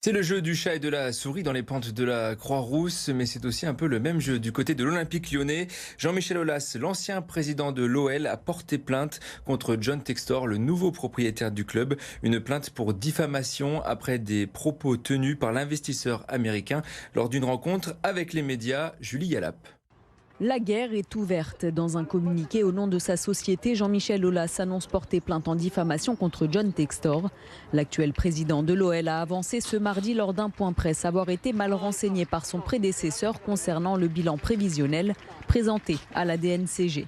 C'est le jeu du chat et de la souris dans les pentes de la Croix-Rousse, mais c'est aussi un peu le même jeu du côté de l'Olympique lyonnais. Jean-Michel Aulas, l'ancien président de l'OL, a porté plainte contre John Textor, le nouveau propriétaire du club. Une plainte pour diffamation après des propos tenus par l'investisseur américain lors d'une rencontre avec les médias. Julie Yalap. La guerre est ouverte. Dans un communiqué au nom de sa société, Jean-Michel Aulas annonce porter plainte en diffamation contre John Textor. L'actuel président de l'OL a avancé ce mardi lors d'un point presse avoir été mal renseigné par son prédécesseur concernant le bilan prévisionnel présenté à la DNCG.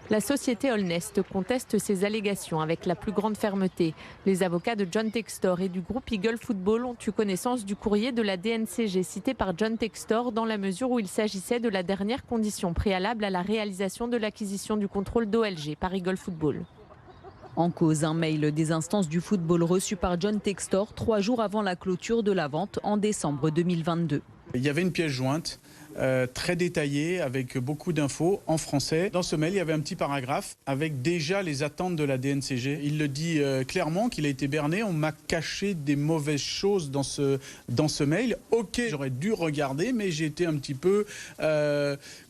La société Allnest conteste ces allégations avec la plus grande fermeté. Les avocats de John Textor et du groupe Eagle Football ont eu connaissance du courrier de la DNCG cité par John Textor dans la mesure où il s'agissait de la dernière condition préalable à la réalisation de l'acquisition du contrôle d'OLG par Eagle Football. En cause, un mail des instances du football reçu par John Textor 3 jours avant la clôture de la vente en décembre 2022. Il y avait une pièce jointe très détaillée avec beaucoup d'infos en français. Dans ce mail, il y avait un petit paragraphe avec déjà les attentes de la DNCG. Il le dit clairement qu'il a été berné. On m'a caché des mauvaises choses dans ce mail. Ok, j'aurais dû regarder, mais j'ai été un petit peu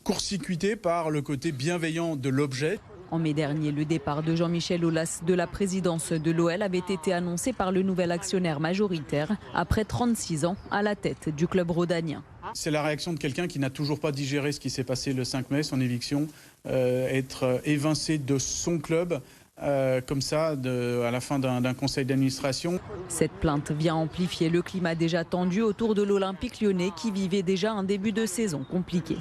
court-circuité par le côté bienveillant de l'objet. En mai dernier, le départ de Jean-Michel Aulas de la présidence de l'OL avait été annoncé par le nouvel actionnaire majoritaire après 36 ans à la tête du club rhodanien. C'est la réaction de quelqu'un qui n'a toujours pas digéré ce qui s'est passé le 5 mai, son éviction, être évincé de son club comme ça à la fin d'un conseil d'administration. Cette plainte vient amplifier le climat déjà tendu autour de l'Olympique lyonnais qui vivait déjà un début de saison compliqué.